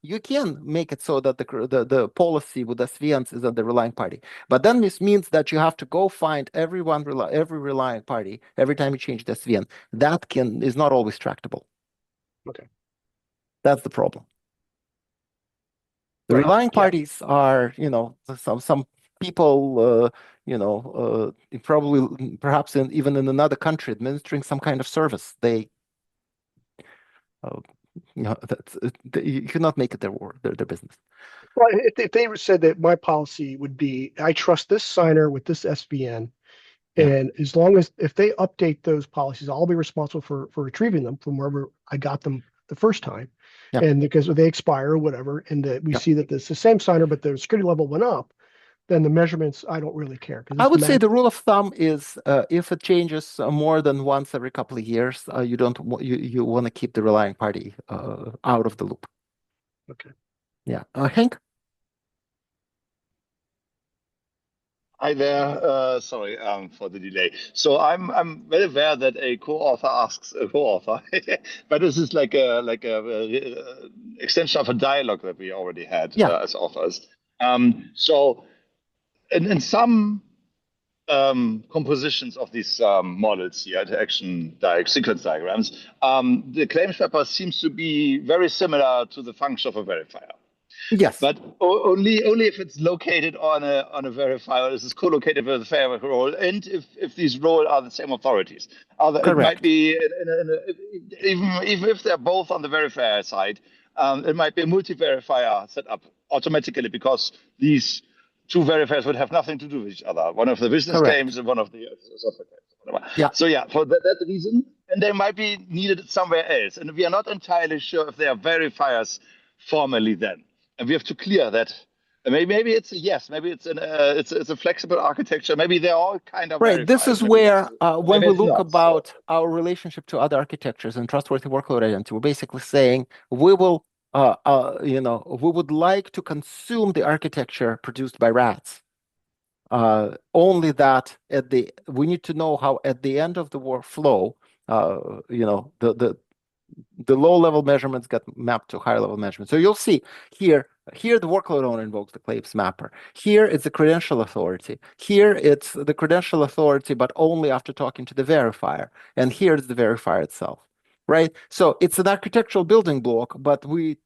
make it so that the policy with SVNs is at the relying party. But then this means that you have to go find every relying party every time you change the SVN. That is not always tractable. Okay. That's the problem. The Right. relying Yeah. parties are, some people, probably perhaps even in another country administering some kind of service. They, you cannot make it their business. Well, if they said that my policy would be, I trust this signer with this SVN, Yeah. and as long as if they update those policies, I'll be responsible for retrieving them from wherever I got them the first time. Yeah. And because they expire or whatever, and that we Yeah. see that it's the same signer, but the security level went up, then the measurements, I don't really care. I would say the rule of thumb is if it changes more than once every couple of years, you don't you want to keep the relying party out of the loop. Okay. Yeah. Hank? Hi there. Sorry for the delay. So I'm well aware that a co-author asks a co-author, but this is like a extension of a dialogue that we already had Yeah. as authors. So in some compositions of these models here, interaction sequence diagrams, the claims mapper seems to be very similar to the function of a verifier. Yes. But only if it's located on a verifier, this is co-located with a verifier role, and if these roles are the same authorities. It might be even if they're both on the verifier side, it might be a multi-verifier set up automatically because these two verifiers would have nothing to do with each other. One of the business Correct. claims and one of the software claims. Whatever. Yeah. So yeah, for that reason, and they might be needed somewhere else, and we are not entirely sure if they are verifiers formally then. And we have to clear that. Maybe it's a yes. Maybe it's it's a flexible architecture. Maybe they're all kind of Right. This is maybe where when we it's look not. about our relationship to other architectures and trustworthy workload identity, we're basically saying we will, we would like to consume the architecture produced by rats. Only that we need to know how at the end of the workflow, the low-level measurements get mapped to higher-level measurements. So you'll see here the workload owner invokes the claims mapper. Here it's the credential authority. Here it's the credential authority, but only after talking to the verifier. And here it's the verifier itself, right? So it's an architectural building block, but we're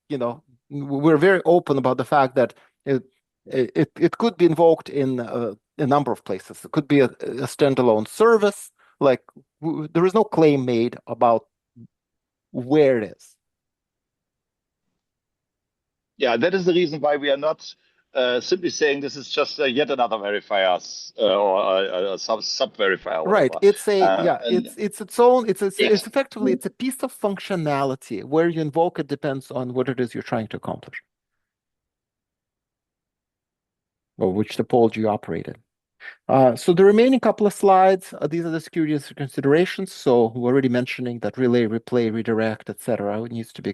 very open about the fact that it could be invoked in a number of places. It could be a standalone service. Like there is no claim made about where it is. Yeah, that is the reason why we are not simply saying this is just yet another verifier or a sub verifier. Right. It's it's its own. It's effectively it's a piece of functionality. Where you invoke it depends on what it is you're trying to accomplish, or which topology you operate in. So the remaining couple of slides, these are the security considerations. So we're already mentioning that relay, replay, redirect, etc. needs to be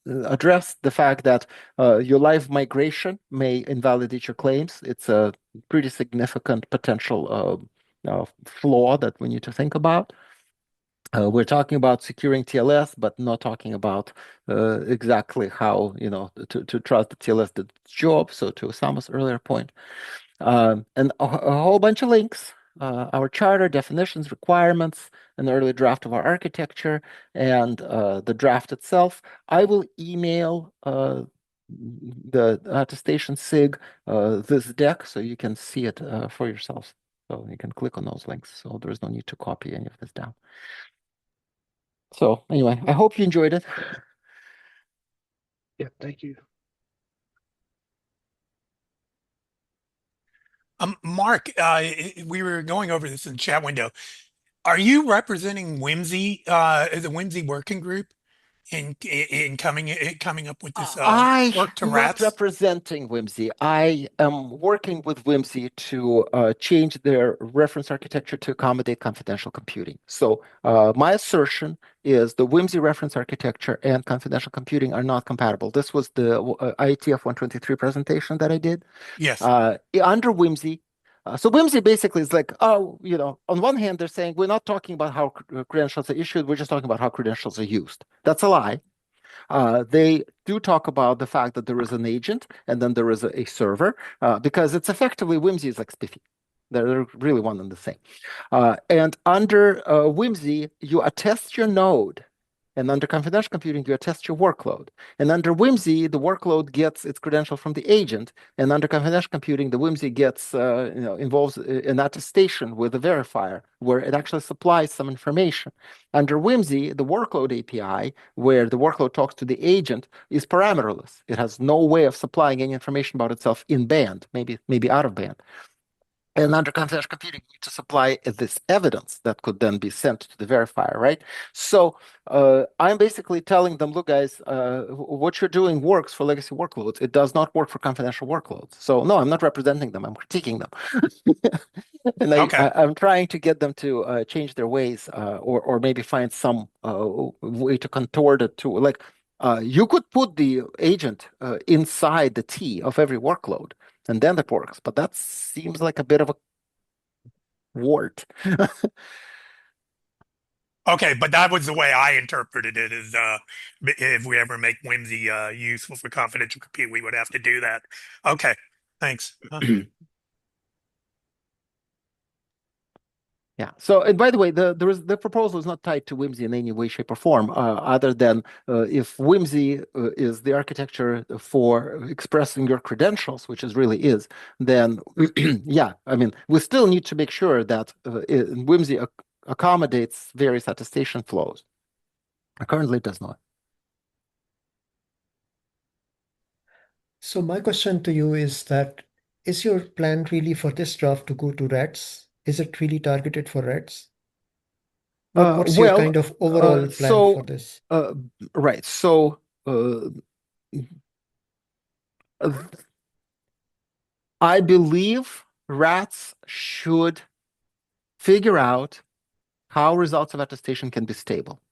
addressed. The fact that your live migration may invalidate your claims. It's a pretty significant potential flaw that we need to think about. We're talking about securing TLS, but not talking about exactly how to trust the TLS did its job. So to Osama's earlier point. And a whole bunch of links, our charter, definitions, requirements, an early draft of our architecture, and the draft itself. I will email the attestation SIG this deck so you can see it for yourselves. So you can click on those links. So there's no need to copy any of this down. So anyway, I hope you enjoyed it. Yeah, thank you. Mark, we were going over this in the chat window. Are you representing Whimsy, the Whimsy working group? in coming up with this I work to am not rats? representing Whimsy. I am working with Whimsy to change their reference architecture to accommodate confidential computing. So my assertion is the Whimsy reference architecture and confidential computing are not compatible. This was the IETF 123 presentation that I did. Yes. Under Whimsy, so Whimsy basically is like, oh, on one hand, they're saying we're not talking about how credentials are issued, we're just talking about how credentials are used. That's a lie. They do talk about the fact that there is an agent and then there is a server, because it's effectively Whimsy is like Spiffy. They're really one and the same. And under Whimsy, you attest your node. And under confidential computing, you attest your workload. And under Whimsy, the workload gets its credential from the agent. And under confidential computing, the Whimsy gets involves an attestation with a verifier, where it actually supplies some information. Under Whimsy, the workload API, where the workload talks to the agent, is parameterless. It has no way of supplying any information about itself in band, maybe out of band. And under confidential computing, you need to supply this evidence that could then be sent to the verifier, right? So I'm basically telling them, look, guys, what you're doing works for legacy workloads. It does not work for confidential workloads. So no, I'm not representing them. I'm critiquing them. And Okay. I'm trying to get them to change their ways, or maybe find some way to contort it to, like, you could put the agent inside the T of every workload, and then it works. But that seems like a bit of a wart. Okay, but that was the way I interpreted it. Is if we ever make Whimsy useful for confidential compute, we would have to do that. Okay, thanks. Yeah. So, and by the way, the proposal is not tied to Whimsy in any way, shape, or form, other than if Whimsy is the architecture for expressing your credentials, which it really is, then yeah, I mean, we still need to make sure that Whimsy accommodates various attestation flows. Currently, it does not. So my question to you is that, is your plan really for this draft to go to rats? Is it really targeted for rats? What's your kind of overall plan for this? Right. So I believe rats should figure out how results of attestation can be stable.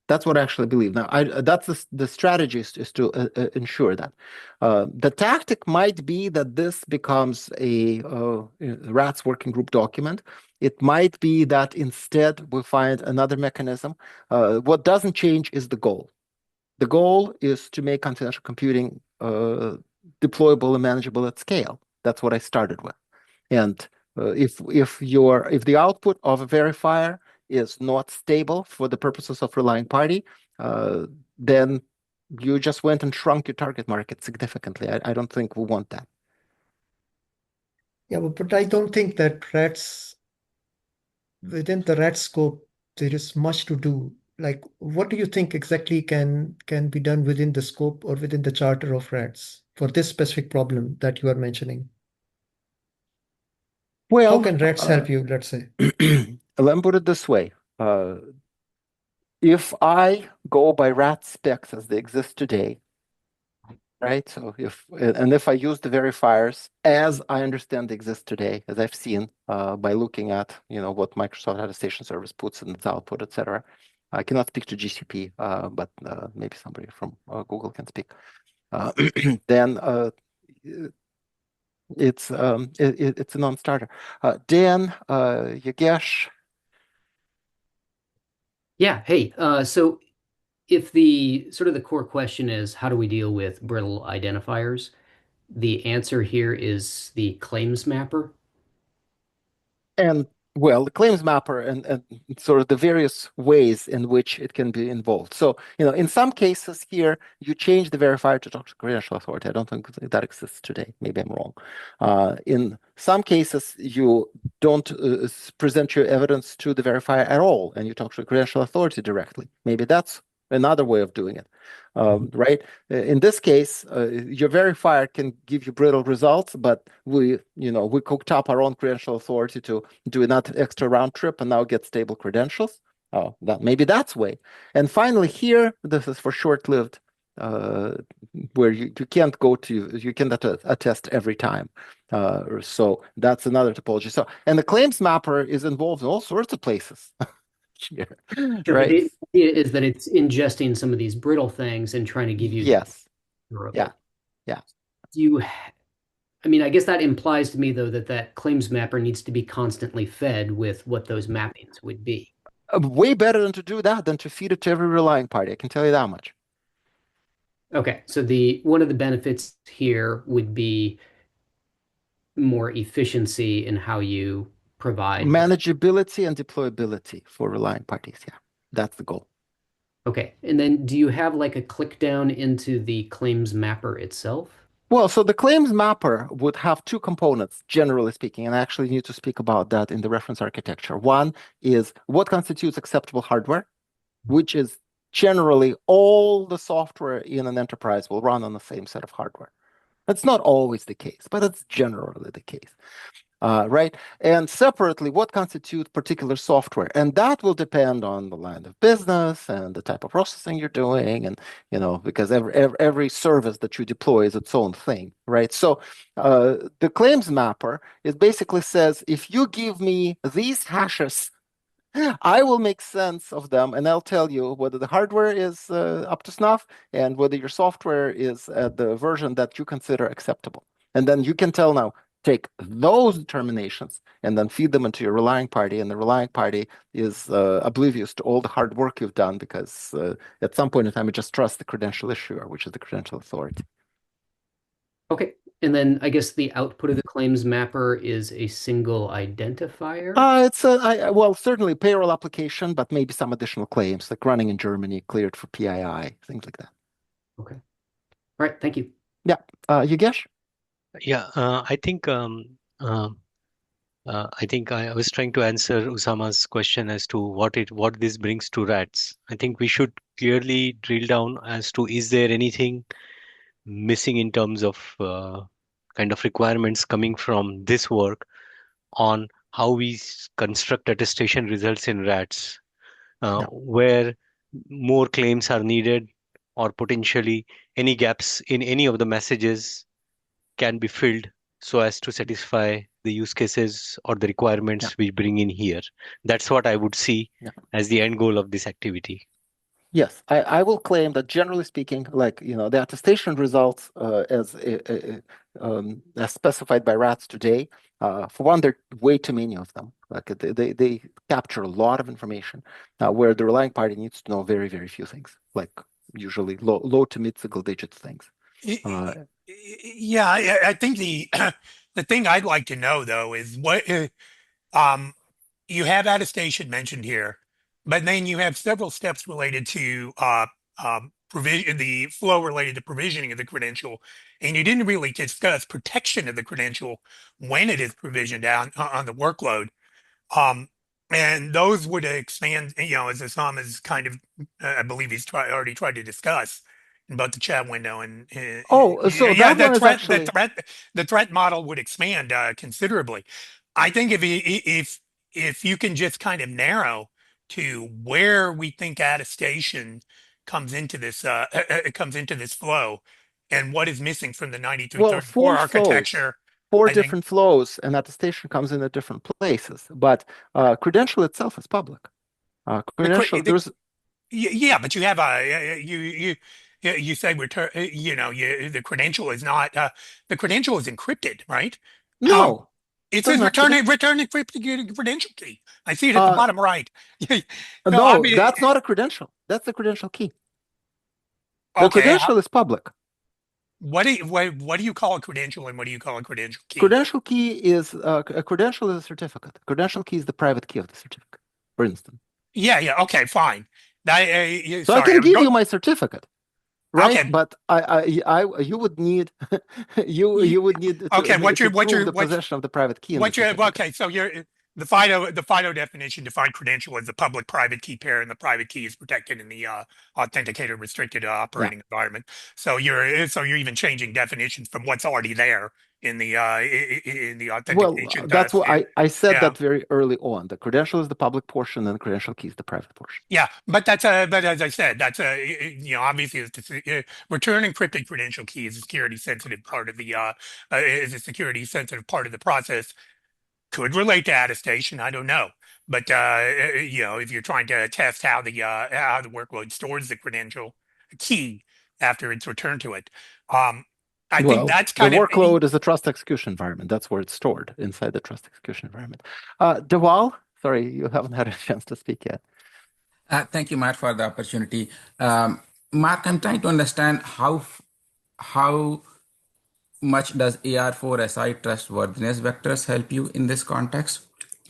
That's what I actually believe. Now, that's the strategy is to ensure that. The tactic might be that this becomes a rats working group document. It might be that instead we find another mechanism. What doesn't change is the goal. The goal is to make confidential computing deployable and manageable at scale. That's what I started with. And if the output of a verifier is not stable for the purposes of relying party, then you just went and shrunk your target market significantly. I don't think we want that. Yeah, but I don't think that within the rat scope, there is much to do. Like, what do you think exactly can be done within the scope or within the charter of rats for this specific problem that you are mentioning? Well, how can rats help you, let's say? Let me put it this way. If I go by rat specs as they exist today, right? So if I use the verifiers as I understand they exist today, as I've seen by looking at what Microsoft Attestation Service puts in its output, etc. I cannot speak to GCP, but maybe somebody from Google can speak. Then it's a non-starter. Dan, Yogesh. Yeah. Hey. So if the sort of the core question is how do we deal with brittle identifiers, the answer here is the claims mapper. And well, the claims mapper and sort of the various ways in which it can be involved. So, in some cases here, you change the verifier to talk to credential authority. I don't think that exists today. Maybe I'm wrong. In some cases, you don't present your evidence to the verifier at all, and you talk to the credential authority directly. Maybe that's another way of doing it, right? In this case, your verifier can give you brittle results, but we cooked up our own credential authority to do another extra round trip and now get stable credentials. Oh, maybe that's way. And finally here, this is for short-lived, where you can't attest every time. So that's another topology. So, and the claims mapper is involved in all sorts of places. Here, Sure, but right? the idea is that it's ingesting some of these brittle things and trying to give you Yes. durable. Yeah. I mean, I guess that implies to me, though, that claims mapper needs to be constantly fed with what those mappings would be. Way better than to do that than to feed it to every relying party. I can tell you that much. Okay, so one of the benefits here would be more efficiency in how you provide. Manageability and deployability for relying parties. Yeah, that's the goal. Okay, and then do you have like a click down into the claims mapper itself? Well, so the claims mapper would have two components, generally speaking, and I actually need to speak about that in the reference architecture. One is what constitutes acceptable hardware, which is generally all the software in an enterprise will run on the same set of hardware. That's not always the case, but it's generally the case. Right? And separately, what constitutes particular software? And that will depend on the line of business and the type of processing you're doing. And, because every service that you deploy is its own thing, right? So the claims mapper basically says, if you give me these hashes, I will make sense of them and I'll tell you whether the hardware is up to snuff and whether your software is at the version that you consider acceptable. And then you can tell now, take those determinations and then feed them into your relying party. And the relying party is oblivious to all the hard work you've done because at some point in time, it just trusts the credential issuer, which is the credential authority. Okay, and then I guess the output of the claims mapper is a single identifier. It's well, certainly payroll application, but maybe some additional claims like running in Germany, cleared for PII, things like that. Okay. All right, thank you. Yeah. Yogesh? Yeah, I think I was trying to answer Usama's question as to what this brings to rats. I think we should clearly drill down as to is there anything missing in terms of kind of requirements coming from this work on how we construct attestation results in rats, where more claims are needed or potentially any gaps in any of the messages can be filled so as to satisfy the use cases or the requirements we bring in here. That's what I would see as the end goal of this activity. Yes, I will claim that generally speaking, like, the attestation results as specified by RATs today, for one, there are way too many of them. Like they capture a lot of information, where the relying party needs to know very, very few things, like usually low to mid single digit things. Yeah, I think the thing I'd like to know though is what you have attestation mentioned here, but then you have several steps related to provision, the flow related to provisioning of the credential, and you didn't really discuss protection of the credential when it is provisioned out on the workload. And those would expand, as Assam is kind of, I believe he's already tried to discuss in both the chat window and so that one is actually the threat model would expand considerably. I think if you can just kind of narrow to where we think attestation comes into this flow and what is missing from the 9334 architecture. Four different flows, and attestation comes in at different places. But credential itself is public. Credential, yeah, but you have you say the credential is not the credential is encrypted, right? No, it says return encrypted credential key. I see it at the bottom right. No, I mean, that's not a credential. That's the credential key. The credential is public. What do you call a credential and what do you call a credential key? Credential key is a credential is a certificate. Credential key is the private key of the certificate, for instance. Yeah. Okay, fine. So I can give you my certificate, right? Okay. But you would need you would need to, prove the possession of the private key. So the FIDO definition defined credential as the public-private key pair, and the private key is protected in the authenticated restricted operating environment. So you're even changing definitions from what's already there in the Well, authentication that's what sphere. I said Yeah. that very early on. The credential is the public portion, and the credential key is the private portion. Yeah, but that's a but as I said, that's a obviously return encrypted credential key is a security sensitive part of the is a security sensitive part of the process. Could relate to attestation, I don't know. But if you're trying to test how the workload stores the credential key after it's returned to it, I think that's the kind of workload is a trust execution environment. That's where it's stored, inside the trust execution environment. Dewal, sorry, you haven't had a chance to speak yet. Thank you, Matt, for the opportunity. Mark, I'm trying to understand how much does AR4SI trustworthiness vectors help you in this context?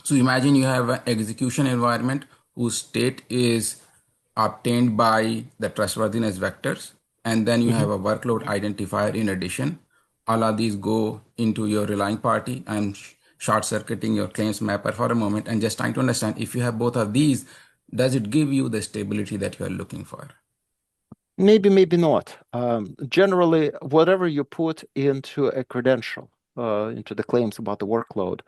So imagine you have an execution environment whose state is obtained by the trustworthiness vectors, and then you have a workload identifier in addition. All of these go into your relying party. I'm short-circuiting your claims mapper for a moment and just trying to understand, if you have both of these, does it give you the stability that you are looking for? Maybe, maybe not. Generally, whatever you put into a credential, into the claims about the workload,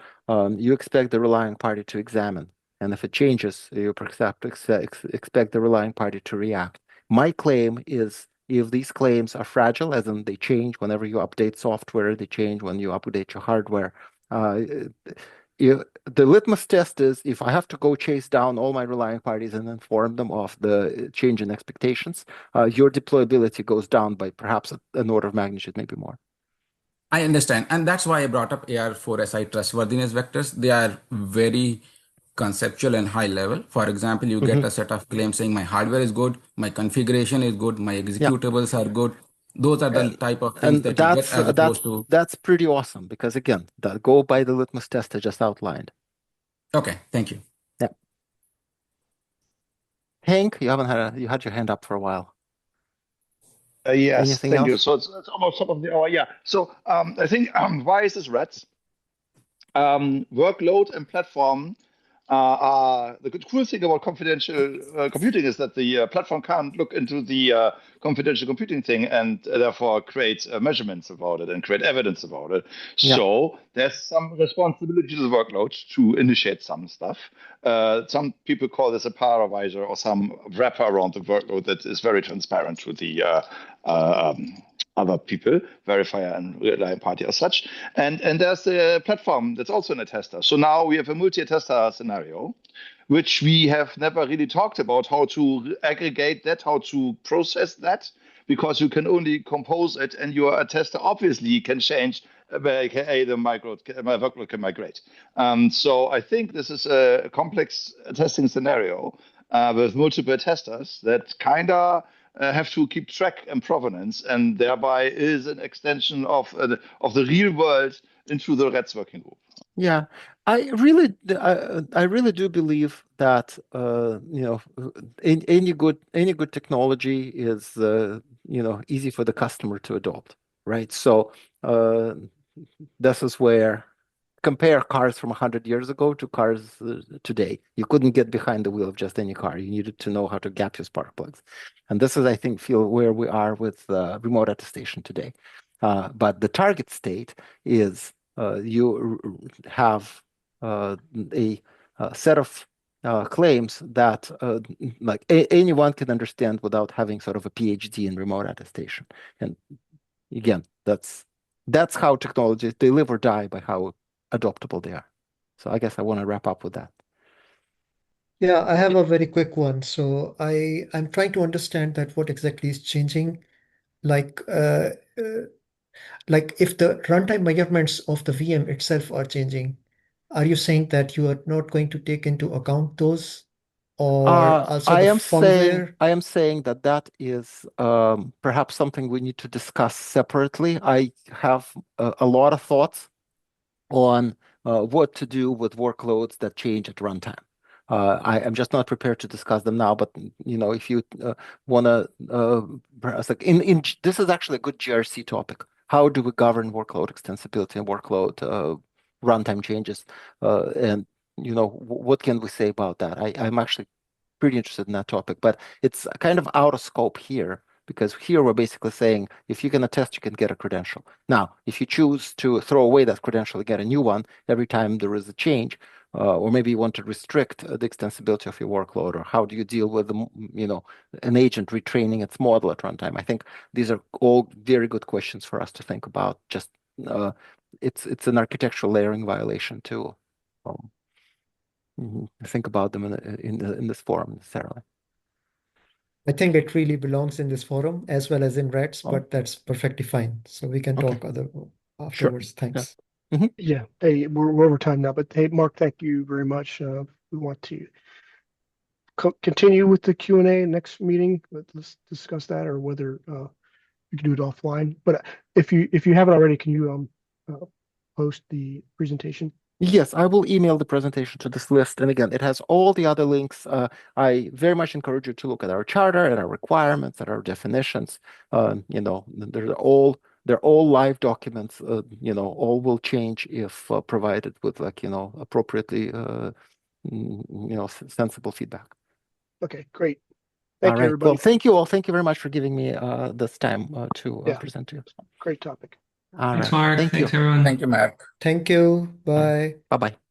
you expect the relying party to examine. And if it changes, you expect the relying party to react. My claim is, if these claims are fragile, as in they change whenever you update software, they change when you update your hardware. The litmus test is, if I have to go chase down all my relying parties and inform them of the change in expectations, your deployability goes down by perhaps an order of magnitude, maybe more. I understand. And that's why I brought up AR4SI trustworthiness vectors. They are very conceptual and high level. For example, you get a set of claims saying my hardware is good, my configuration is good, my executables are good. Those are the type of things that you get, as opposed to. That's pretty awesome, because again, go by the litmus test I just outlined. Okay, thank you. Yeah. Hank, you had your hand up for a while. Yes, Anything thank you. else? So it's almost top of the hour. Yeah. So I think why is this RETS? Workload and platform are the cool thing about confidential computing is that the platform can't look into the confidential computing thing and therefore create measurements about it and create evidence about it. Yeah. So there's some responsibility to the workload to initiate some stuff. Some people call this a paravisor or some wrapper around the workload that is very transparent to the other people, verifier and reliable party as such. And there's the platform that's also an attester. So now we have a multi-attester scenario, which we have never really talked about, how to aggregate that, how to process that, because you can only compose it, and your attester obviously can change, aka my workload can migrate. So I think this is a complex testing scenario with multiple testers that kind of have to keep track and provenance, and thereby is an extension of the real world into the RETS working group. Yeah, I really do believe that any good technology is easy for the customer to adopt, right? So this is where, compare cars from 100 years ago to cars today. You couldn't get behind the wheel of just any car. You needed to know how to gap your spark plugs. And this is, I think, where we are with remote attestation today. But the target state is you have a set of claims that like anyone can understand without having sort of a PhD in remote attestation. And again, that's how technologies, they live or die by how adoptable they are. So I guess I want to wrap up with that. Yeah, I have a very quick one. So I'm trying to understand that what exactly is changing. Like if the runtime measurements of the VM itself are changing, are you saying that you are not going to take into account those, or also the firmware? I am saying that is perhaps something we need to discuss separately. I have a lot of thoughts on what to do with workloads that change at runtime. I am just not prepared to discuss them now, but if you want to, perhaps like this is actually a good GRC topic. How do we govern workload extensibility and workload runtime changes? And what can we say about that? I'm actually pretty interested in that topic, but it's kind of out of scope here because here we're basically saying if you can attest, you can get a credential. Now, if you choose to throw away that credential and get a new one every time there is a change, or maybe you want to restrict the extensibility of your workload, or how do you deal with an agent retraining its model at runtime? I think these are all very good questions for us to think about. Just it's an architectural layering violation too. Think about them in this forum necessarily. I think it really belongs in this forum as well as in RATS, but that's perfectly fine. So we can talk afterwards. Sure. Thanks. Yeah. Yeah. Hey, we're over time now, but hey, Mark, thank you very much. We want to continue with the Q&A next meeting. Let's discuss that, or whether we can do it offline. But if you haven't already, can you post the presentation? Yes, I will email the presentation to this list. And again, it has all the other links. I very much encourage you to look at our charter and our requirements and our definitions. They're all live documents. All will change if provided with appropriately sensible feedback. Okay, great. Thank you, everybody. Well, thank you all. Thank you very much for giving me this time to present to you. Great topic. All Thanks, right. Mark. Thank Thanks, you. everyone. Thank you, Mark. Thank you. Bye. Bye-bye.